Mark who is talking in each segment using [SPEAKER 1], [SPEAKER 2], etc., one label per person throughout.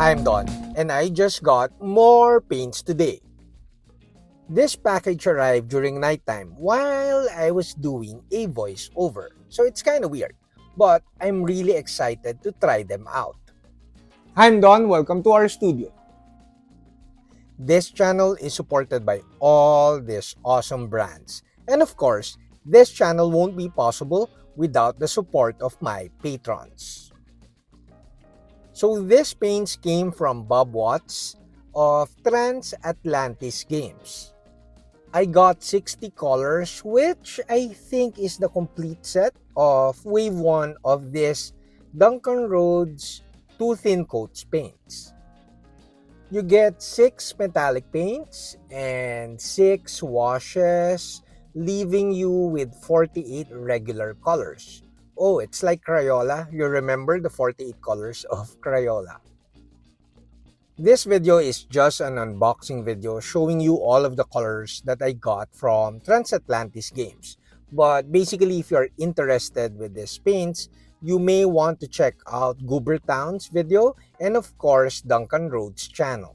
[SPEAKER 1] I'm Don, and I just got more paints today. This package arrived during nighttime while I was doing a voiceover, so it's kind of weird, but I'm really excited to try them out. I'm Don, welcome to our studio. This channel is supported by all these awesome brands, and of course, this channel won't be possible without the support of my patrons. So these paints came from Bob Watts of Trans Atlantis Games. I got 60 colors, which I think is the complete set of Wave 1 of this Duncan Rhodes 2 Thin Coats paints. You get 6 metallic paints and 6 washes, leaving you with 48 regular colors. Oh, it's like Crayola. You remember the 48 colors of Crayola. This video is just an unboxing video showing you all of the colors that I got from Trans Atlantis Games. But basically, if you're interested with these paints, you may want to check out Goobertown's video and of course Duncan Rhodes' channel.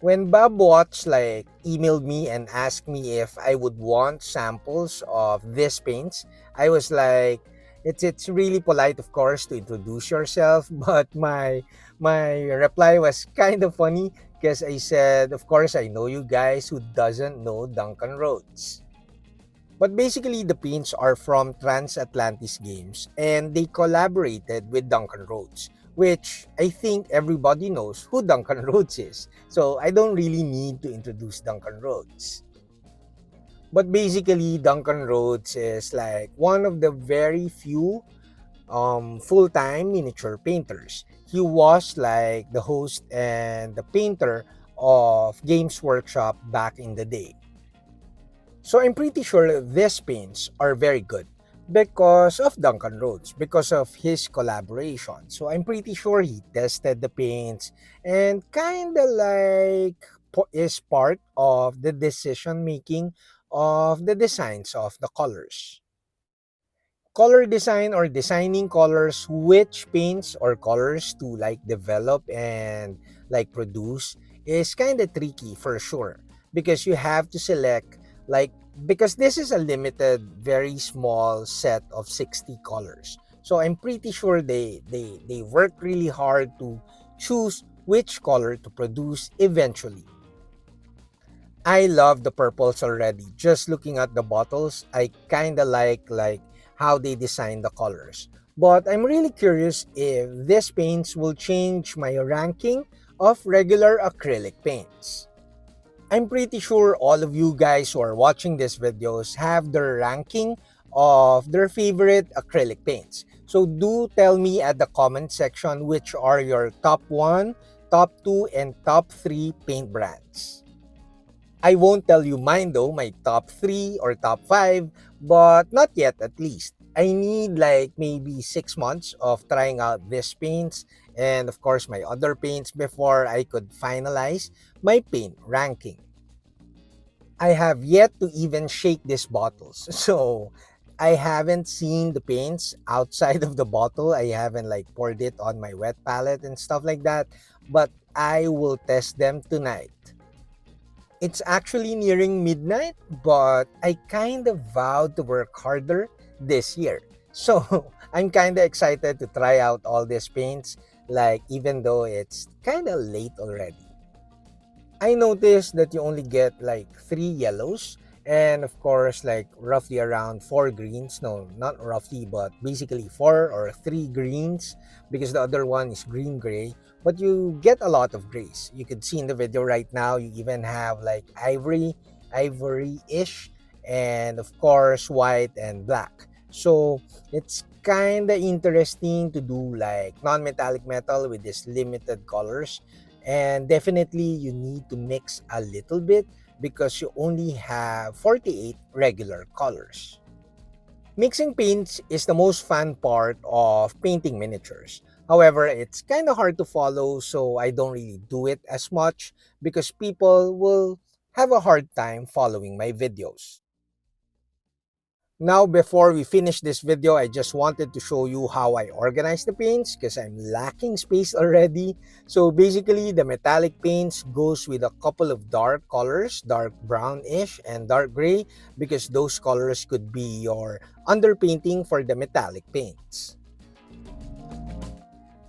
[SPEAKER 1] When Bob Watts emailed me and asked me if I would want samples of these paints, I was like, it's really polite of course to introduce yourself, but my reply was kind of funny because I said, of course I know you guys, who doesn't know Duncan Rhodes. But basically, the paints are from Trans Atlantis Games and they collaborated with Duncan Rhodes, which I think everybody knows who Duncan Rhodes is. So I don't really need to introduce Duncan Rhodes. But basically, Duncan Rhodes is like one of the very few full-time miniature painters. He was like the host and the painter of Games Workshop back in the day. So I'm pretty sure these paints are very good because of Duncan Rhodes, because of his collaboration. So I'm pretty sure he tested the paints and kind of is part of the decision making of the designs of the colors. Color design or designing colors, which paints or colors to develop and produce is kind of tricky for sure, because you have to select like because this is a limited very small set of 60 colors. So I'm pretty sure they work really hard to choose which color to produce eventually. I love the purples already. Just looking at the bottles, I kind of like how they design the colors. But I'm really curious if these paints will change my ranking of regular acrylic paints. I'm pretty sure all of you guys who are watching these videos have their ranking of their favorite acrylic paints. So do tell me at the comment section which are your top 1, top 2, and top 3 paint brands. I won't tell you mine though, my top 3 or top 5, but not yet at least. I need maybe 6 months of trying out these paints and of course my other paints before I could finalize my paint ranking. I have yet to even shake these bottles. So I haven't seen the paints outside of the bottle. I haven't poured it on my wet palette and stuff like that, but I will test them tonight. It's actually nearing midnight, but I kind of vowed to work harder this year. So I'm kind of excited to try out all these paints, even though it's kind of late already. I noticed that you only get 3 yellows and of course roughly around 4 greens. No, not roughly, but basically 4 or 3 greens, because the other one is green gray. But you get a lot of grays. You could see in the video right now, you even have ivory-ish, and of course white and black. So it's kind of interesting to do non-metallic metal with these limited colors, and definitely you need to mix a little bit because you only have 48 regular colors. Mixing paints is the most fun part of painting miniatures. However, it's kind of hard to follow, so I don't really do it as much because people will have a hard time following my videos. Now, before we finish this video, I just wanted to show you how I organize the paints because I'm lacking space already. So basically, the metallic paints goes with a couple of dark colors, dark brownish and dark gray, because those colors could be your underpainting for the metallic paints.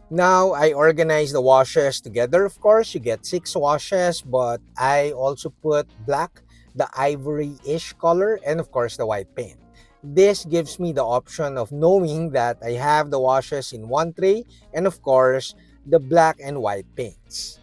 [SPEAKER 1] Now, I organize the washes together. Of course, you get 6 washes, but I also put black, the ivory-ish color, and of course, the white paint. This gives me the option of knowing that I have the washes in one tray, and of course, the black and white paints.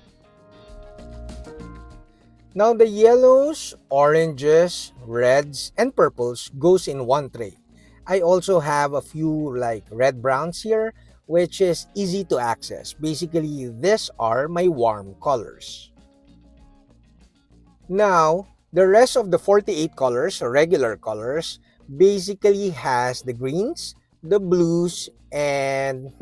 [SPEAKER 1] Now, the yellows, oranges, reds, and purples goes in one tray. I also have a few like red browns here, which is easy to access. Basically, these are my warm colors. Now, the rest of the 48 colors, or regular colors, basically has the greens, the blues, and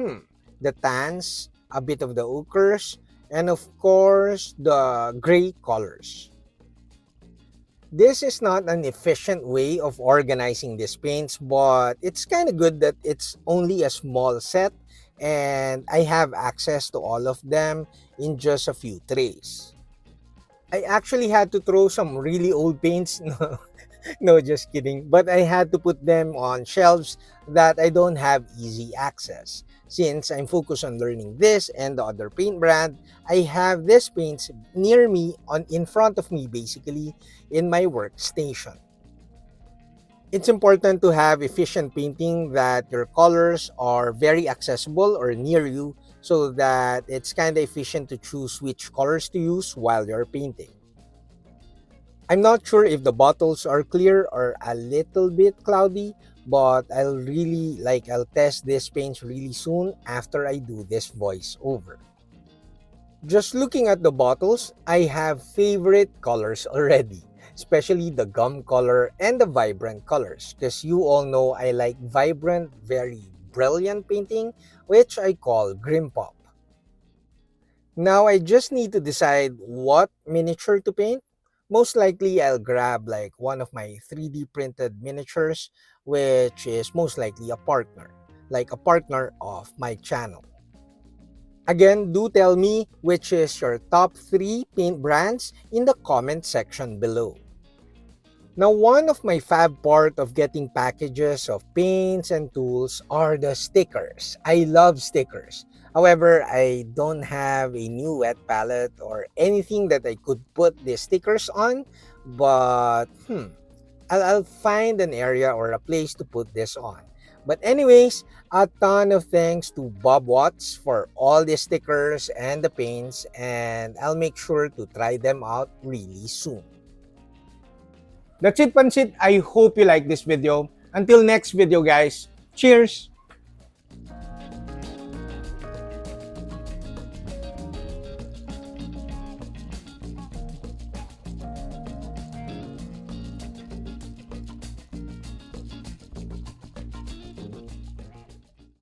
[SPEAKER 1] the tans, a bit of the ochres, and of course, the gray colors. This is not an efficient way of organizing these paints, but it's kind of good that it's only a small set and I have access to all of them in just a few trays. I actually had to throw some really old paints. No, just kidding. But I had to put them on shelves that I don't have easy access. Since I'm focused on learning this and the other paint brand, I have these paints near me, on in front of me basically, in my workstation. It's important to have efficient painting, that your colors are very accessible or near you, so that it's kind of efficient to choose which colors to use while you're painting. I'm not sure if the bottles are clear or a little bit cloudy, but I'll test these paints really soon after I do this voiceover. Just looking at the bottles, I have favorite colors already, especially the gum color and the vibrant colors, because you all know I like vibrant, very brilliant painting, which I call Grim Pop. Now I just need to decide what miniature to paint. Most likely I'll grab like one of my 3D printed miniatures, which is most likely a partner, like a partner of my channel. Again, do tell me which is your top 3 paint brands in the comment section below. Now, one of my fab part of getting packages of paints and tools are the stickers. I love stickers. However, I don't have a new wet palette or anything that I could put the stickers on, but I'll find an area or a place to put this on. But anyways, a ton of thanks to Bob Watts for all the stickers and the paints, and I'll make sure to try them out really soon. That's it, Pansit. I hope you like this video. Until next video, guys. Cheers!